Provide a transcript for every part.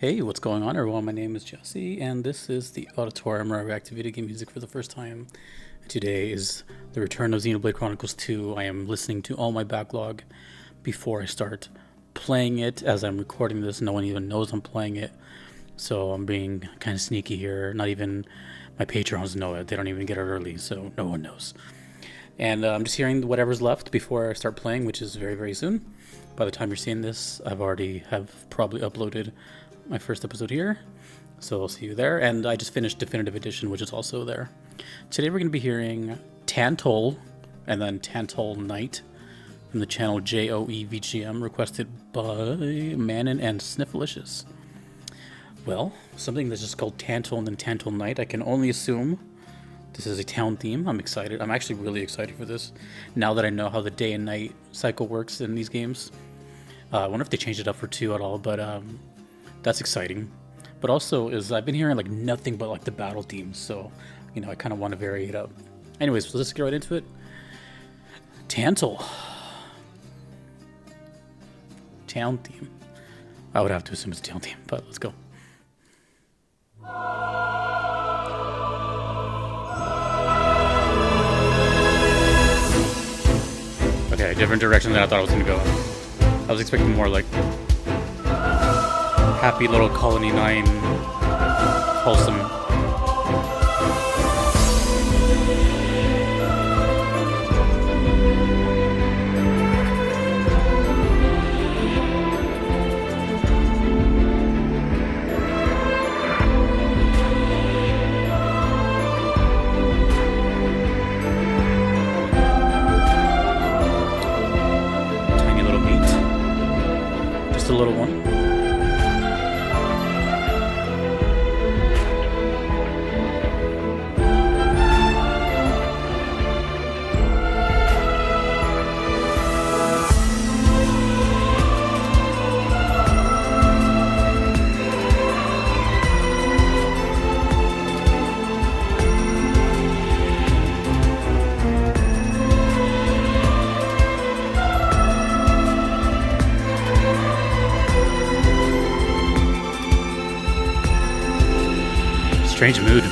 Hey, what's going on, everyone? My name is Jesse, and this is the Auditorium where I react to video game music for the first time. Today is the return of Xenoblade Chronicles 2. I am listening to all my backlog before I start playing it. As I'm recording this, no one even knows I'm playing it, so I'm being kind of sneaky here. Not even my patrons know it. They don't even get it early, so no one knows. And I'm just hearing whatever's left before I start playing, which is very, very soon. By the time you're seeing this, I've already probably uploaded my first episode here, so I'll see you there. And I just finished Definitive Edition, which is also there. Today we're going to be hearing Tantal and then Tantal Night from the channel JOEVGM, requested by Manon and Sniffalicious. Well, something that's just called Tantal and then Tantal Night, I can only assume this is a town theme. I'm excited. I'm actually really excited for this, now that I know how the day and night cycle works in these games. I wonder if they changed it up for 2 at all, but that's exciting. But also I've been hearing like nothing but like the battle themes, so I kind of want to vary it up. Anyways, so let's get right into it. Tantal. Town theme. I would have to assume it's a town theme, but let's go. Okay, different direction than I thought I was gonna go. I was expecting more like happy little Colony 9, wholesome. Tiny little meat. Just a little one. Strange mood.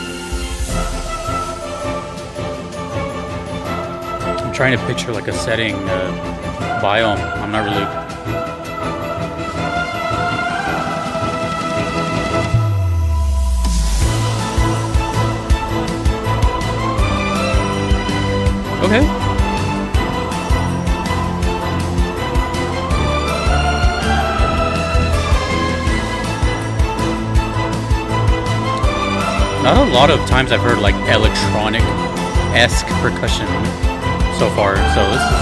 I'm trying to picture like a setting, biome. I'm not really. Okay. Not a lot of times I've heard like electronic-esque percussion so far, so this is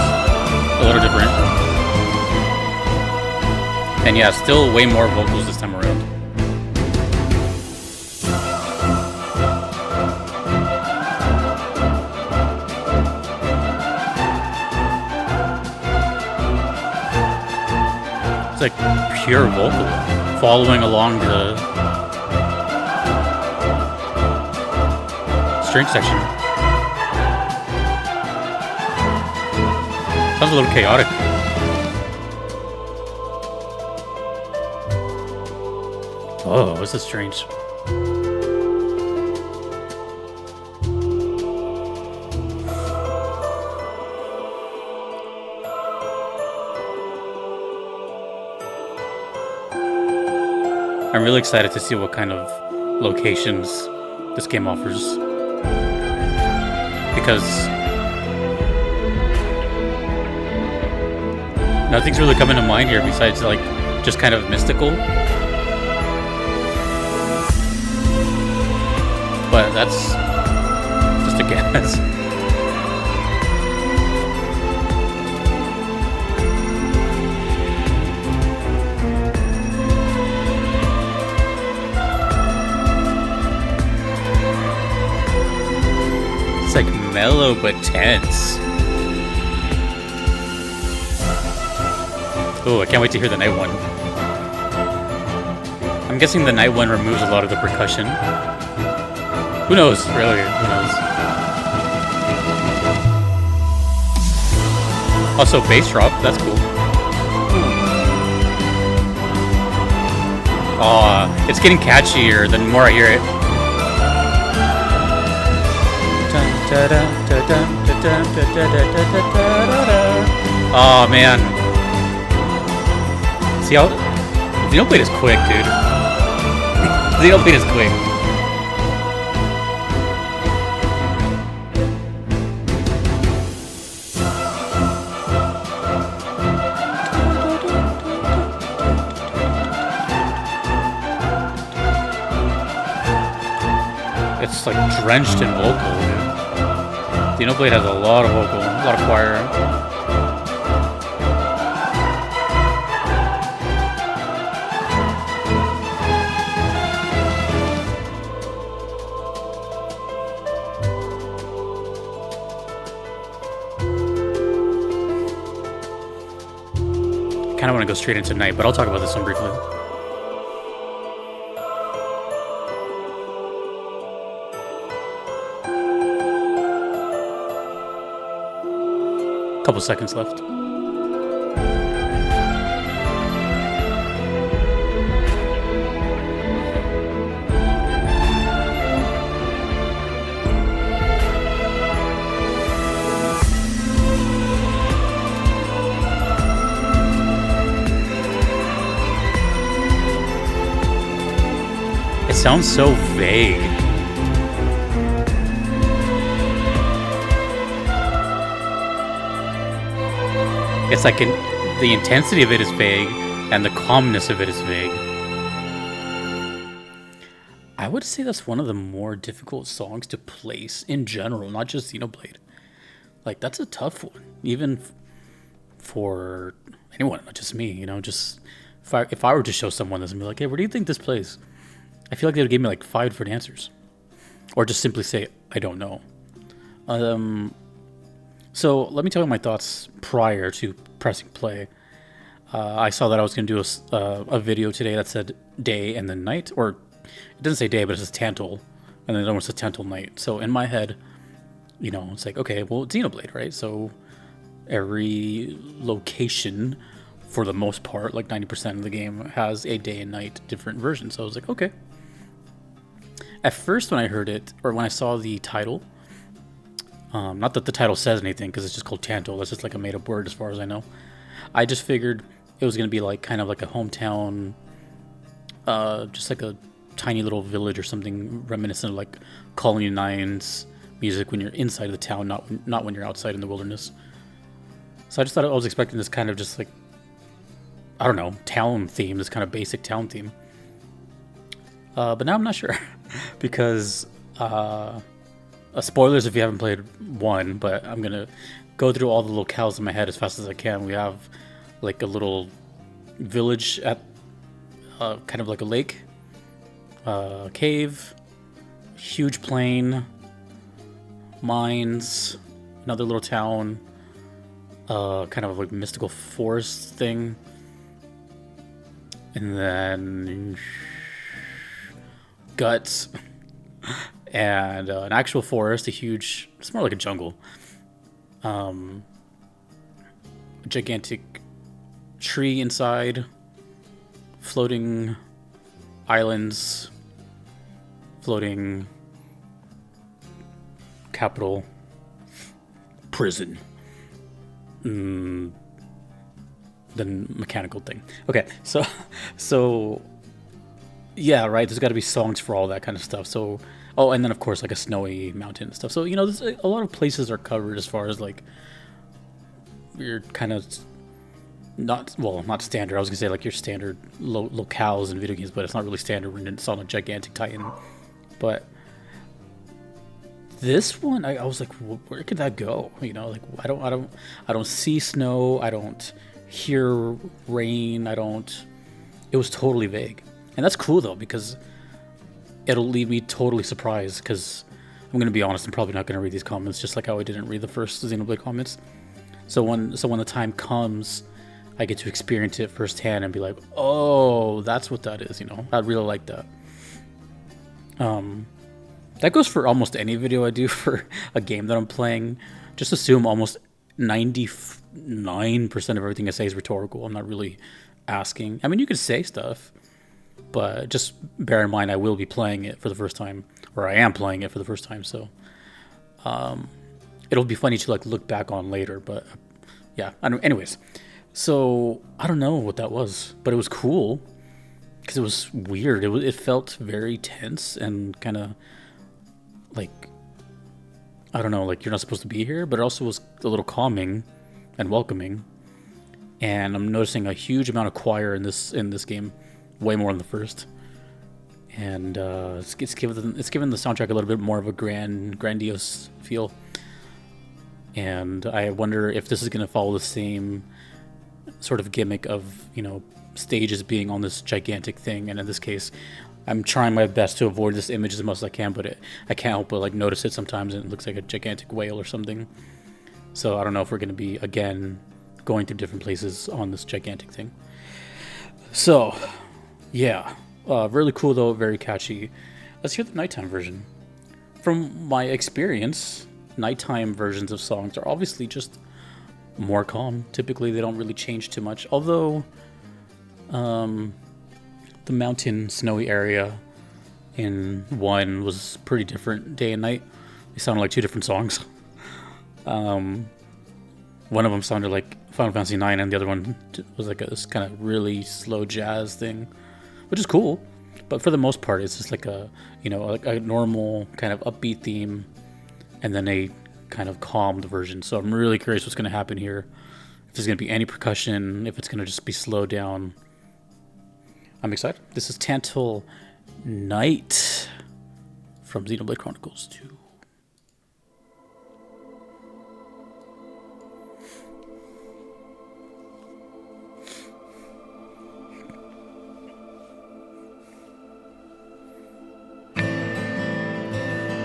a little different. And yeah, still way more vocals this time around. It's like pure vocal, following along the string section. Sounds a little chaotic. Oh, this is strange. I'm really excited to see what kind of locations this game offers, because nothing's really coming to mind here besides like just kind of mystical. But that's just a guess. It's like mellow but tense. Oh, I can't wait to hear the night one. I'm guessing the night one removes a lot of the percussion. Who knows, really? Who knows? Also, bass drop. That's cool. Oh, it's getting catchier the more I hear it. Oh man. See how Xenoblade is quick, dude. Xenoblade is quick. It's like drenched in vocal, dude. Xenoblade has a lot of vocal, a lot of choir. I kind of want to go straight into night, but I'll talk about this one briefly. Couple seconds left. It sounds so vague. It's like the intensity of it is vague, and the calmness of it is vague. I would say that's one of the more difficult songs to place in general, not just Xenoblade. Like, that's a tough one, even for anyone, not just me. You know, just if I were to show someone this and be like, "Hey, where do you think this plays?" I feel like they would give me like 5 different answers, or just simply say, "I don't know." So let me tell you my thoughts prior to pressing play. I saw that I was going to do a video today that said day and then night, or it doesn't say day, but it says Tantal, and then it almost says Tantal night. So in my head, you know, it's like, okay, well, it's Xenoblade, right? So every location, for the most part, like 90% of the game, has a day and night different version. So I was like, okay. At first, when I heard it, or when I saw the title, not that the title says anything, because it's just called Tantal. That's just like a made-up word as far as I know. I just figured it was going to be like kind of like a hometown, just like a tiny little village or something reminiscent of like Colony 9's music when you're inside of the town, not when you're outside in the wilderness. So I just thought I was expecting this kind of just like, I don't know, town theme, this kind of basic town theme. But now I'm not sure because... spoilers if you haven't played 1, but I'm gonna go through all the locales in my head as fast as I can. We have like a little village at kind of like a lake, cave, huge plain, mines, another little town, kind of like mystical forest thing, and then guts. And an actual forest, it's more like a jungle. A gigantic tree inside, floating islands, floating capital, prison, then mechanical thing. Okay, so yeah, right, there's got to be songs for all that kind of stuff. So, oh, and then of course like a snowy mountain and stuff. So, you know, there's a lot of places are covered as far as like your kind of not standard. I was gonna say like your standard locales in video games, but it's not really standard when it's on a gigantic titan. But this one, I was like, where could that go? You know, like I don't see snow. I don't hear rain. It was totally vague. And that's cool though, because it'll leave me totally surprised, because I'm going to be honest, I'm probably not going to read these comments, just like how I didn't read the first Xenoblade comments. So when the time comes, I get to experience it firsthand and be like, oh, that's what that is, you know? I'd really like that. That goes for almost any video I do for a game that I'm playing. Just assume almost 99% of everything I say is rhetorical. I'm not really asking. I mean, you could say stuff, But just bear in mind, I will be playing it for the first time, or I am playing it for the first time. So it'll be funny to like look back on later. But yeah. Anyways, so I don't know what that was, but it was cool because it was weird. It felt very tense and kind of like, I don't know, like you're not supposed to be here, but it also was a little calming and welcoming. And I'm noticing a huge amount of choir in this game, way more than the first. And it's given the soundtrack a little bit more of a grandiose feel. And I wonder if this is going to follow the same sort of gimmick of, you know, stages being on this gigantic thing. And in this case, I'm trying my best to avoid this image as much as I can, but I can't help but like notice it sometimes, and it looks like a gigantic whale or something. So I don't know if we're going to be again going through different places on this gigantic thing. So yeah, really cool though, very catchy. Let's hear the nighttime version. From my experience, nighttime versions of songs are obviously just more calm. Typically they don't really change too much, although the mountain snowy area in 1 was pretty different day and night. They sounded like 2 different songs. One of them sounded like Final Fantasy 9, and the other one was like this kind of really slow jazz thing, which is cool. But for the most part, it's just like a, you know, like a normal kind of upbeat theme, and then a kind of calmed version. So I'm really curious what's going to happen here. If there's going to be any percussion, if it's going to just be slowed down. I'm excited. This is Tantal Night from Xenoblade Chronicles 2.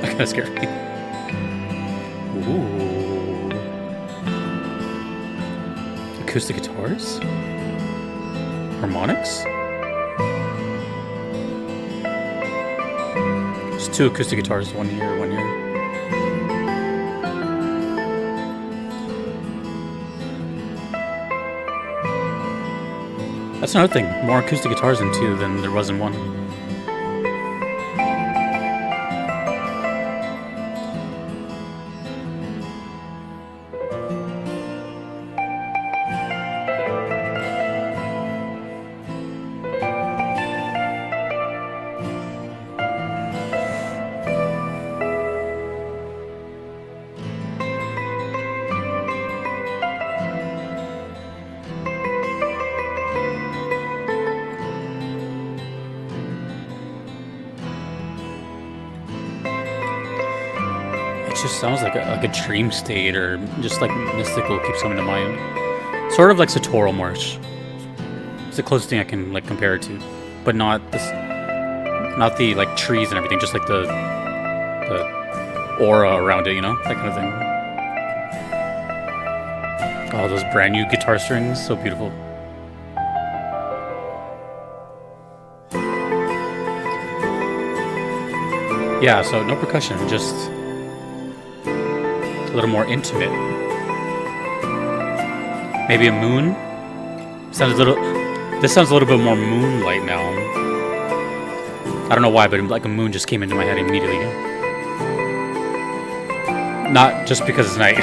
That kind of scared me. Ooh. Acoustic guitars? Harmonics? There's 2 acoustic guitars, one here, one here. That's another thing. More acoustic guitars in 2 than there was in 1. It just sounds like a dream state, or just like mystical keeps coming to mind. Sort of like Satoral March. It's the closest thing I can like compare it to, but not this, not the like trees and everything, just like the aura around it, you know, that kind of thing. Oh, those brand new guitar strings, so beautiful. Yeah, so no percussion, just a little more intimate. Maybe a moon? Sounds a little. This sounds a little bit more moonlight now. I don't know why, but like a moon just came into my head immediately. Not just because it's night.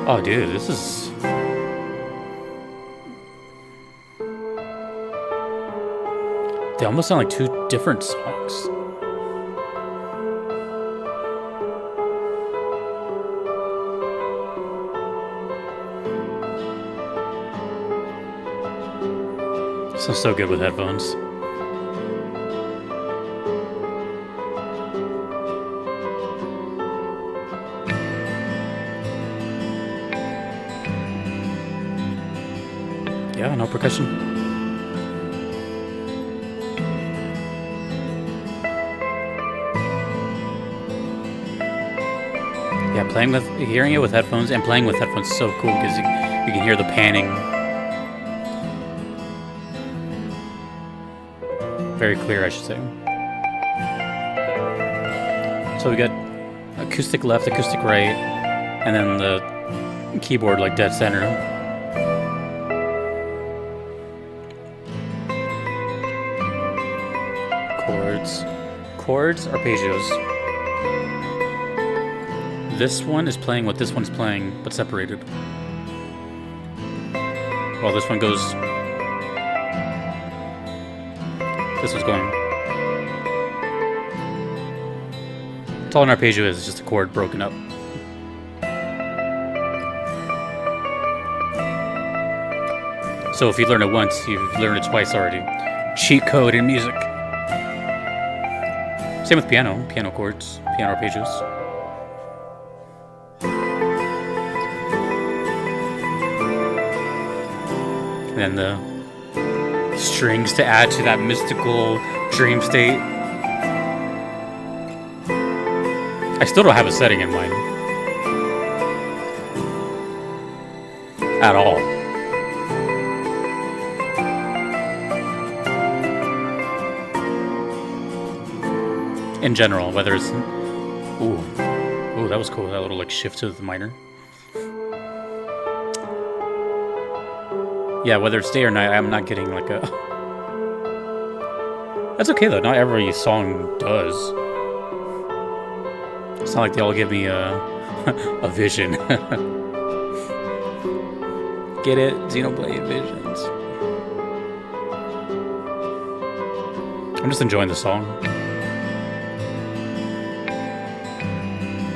Oh, dude, this is. They almost sound like 2 different songs. Sounds so good with headphones. Yeah, no percussion. Yeah, hearing it with headphones and playing with headphones is so cool because you can hear the panning. Very clear, I should say. So we got acoustic left, acoustic right, and then the keyboard like dead center. chords. Chords, arpeggios. This one is playing what this one's playing, but separated. While this one goes... This one's going... That's all an arpeggio is just a chord broken up. So if you learn it once, you've learned it twice already. Cheat code in music. Same with piano. Piano chords. Piano arpeggios. And then the strings to add to that mystical dream state. I still don't have a setting in mind. At all. In general, whether it's... Ooh, that was cool. That little like shift to the minor. Yeah, whether it's day or night, I'm not getting like a... That's okay though, not every song does. It's not like they all give me a, a vision. Get it? Xenoblade Visions. I'm just enjoying the song.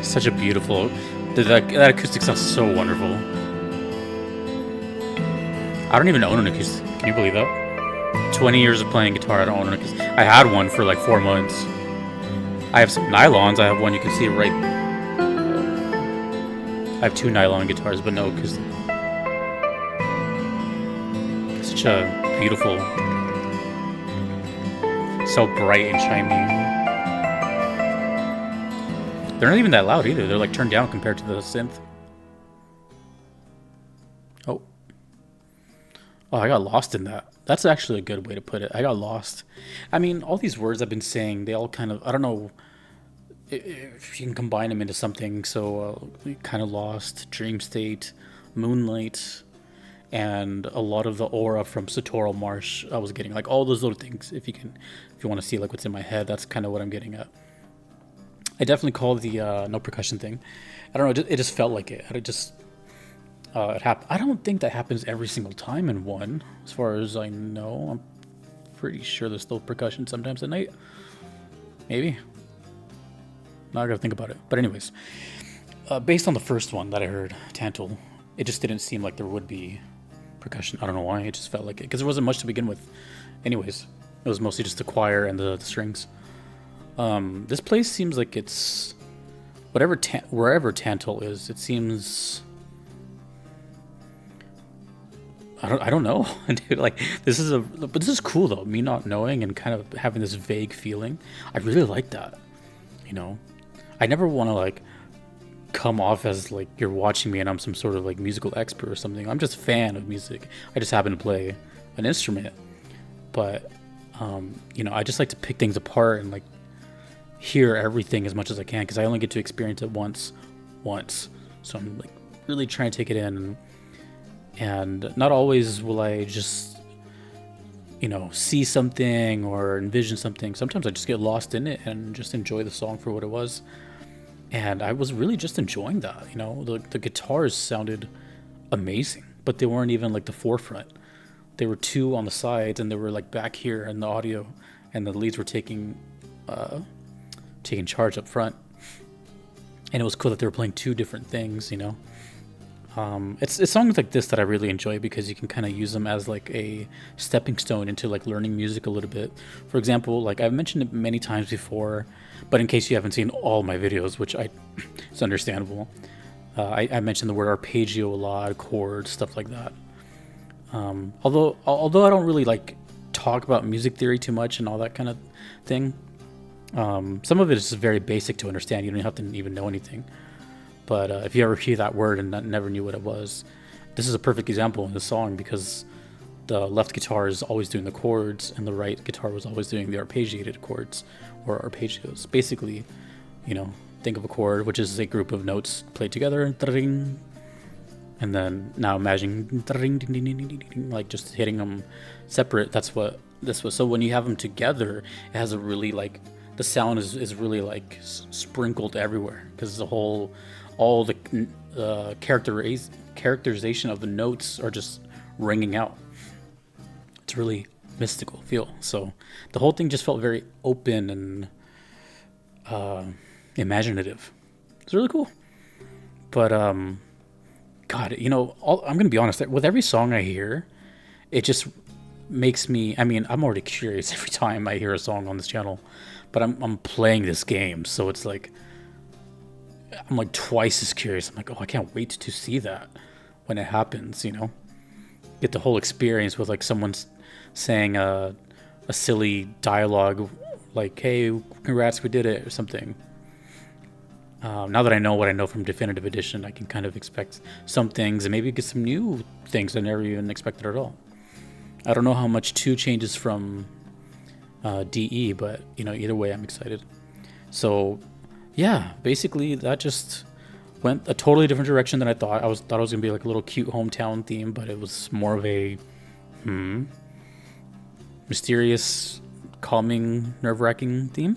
Such a beautiful... That acoustic sounds so wonderful. I don't even own an acoustic. Can you believe that? 20 years of playing guitar, I don't own an acoustic. I had one for like 4 months. I have some nylons. I have one, you can see it right... I have 2 nylon guitars, but no acoustic. Such a beautiful... So bright and chimey. They're not even that loud either. They're like turned down compared to the synth. Oh. Oh, I got lost in that. That's actually a good way to put it. I got lost. I mean, all these words I've been saying, they all kind of, I don't know if you can combine them into something. So kind of lost, dream state, moonlight, and a lot of the aura from Satoral Marsh I was getting. Like all those little things, if you want to see like what's in my head, that's kind of what I'm getting at. I definitely call the no percussion thing. I don't know. It just felt like it. It happened. I don't think that happens every single time in one, as far as I know. I'm pretty sure there's still percussion sometimes at night. Maybe. Now I gotta think about it. But anyways, based on the first one that I heard, Tantal, it just didn't seem like there would be percussion. I don't know why. It just felt like it because there wasn't much to begin with. Anyways, it was mostly just the choir and the strings. This place seems like it's wherever Tantal is. It seems I don't know, dude. Like this is cool though. Me not knowing and kind of having this vague feeling. I really like that. You know, I never want to like come off as like you're watching me and I'm some sort of like musical expert or something. I'm just a fan of music. I just happen to play an instrument, but you know, I just like to pick things apart and like hear everything as much as I can because I only get to experience it once. So I'm like really trying to take it in, and not always will I just, you know, see something or envision something. Sometimes I just get lost in it and just enjoy the song for what it was. And I was really just enjoying that. You know, the guitars sounded amazing, but they weren't even like the forefront. They were 2 on the sides, and they were like back here in the audio, and the leads were taking charge up front. And it was cool that they were playing 2 different things, you know. It's songs like this that I really enjoy because you can kind of use them as like a stepping stone into like learning music a little bit. For example, like I've mentioned it many times before, but in case you haven't seen all my videos, which it's understandable, I mentioned the word arpeggio a lot, chords, stuff like that. Although I don't really like talk about music theory too much and all that kind of thing. Some of it is very basic to understand. You don't have to even know anything. But if you ever hear that word and never knew what it was, this is a perfect example in the song because the left guitar is always doing the chords and the right guitar was always doing the arpeggiated chords or arpeggios. Basically, you know, think of a chord, which is a group of notes played together, and then now imagine like just hitting them separate. That's what this was, so when you have them together, it has a really like, the sound is really like sprinkled everywhere, because the whole, all the characterization of the notes are just ringing out. It's really mystical feel. So the whole thing just felt very open and imaginative. It's really cool. But God, you know, I'm gonna be honest. With every song I hear, it just makes me. I mean, I'm already curious every time I hear a song on this channel, but I'm playing this game, so it's like I'm like twice as curious. I'm like, oh, I can't wait to see that when it happens. You know, get the whole experience with like someone saying a silly dialogue, like, "Hey, congrats, we did it," or something. Now that I know what I know from Definitive Edition, I can kind of expect some things and maybe get some new things I never even expected at all. I don't know how much 2 changes from DE, but you know, either way, I'm excited. So, yeah, basically that just went a totally different direction than I thought. Thought it was gonna be like a little cute hometown theme, but it was more of a mysterious, calming, nerve-wracking theme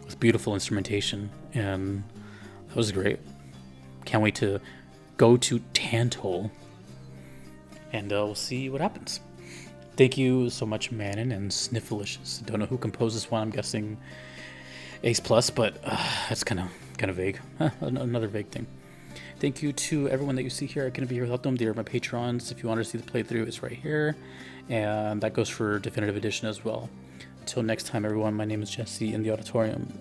with beautiful instrumentation, and that was great. Can't wait to go to Tantal, and we'll see what happens. Thank you so much, Manon and Sniffalicious. Don't know who composed this one. I'm guessing Ace Plus, but that's kind of vague. Another vague thing. Thank you to everyone that you see here. I couldn't be here without them. They are my patrons. If you want to see the playthrough, it's right here, and that goes for Definitive Edition as well. Until next time, everyone. My name is Jesse in the Auditorium.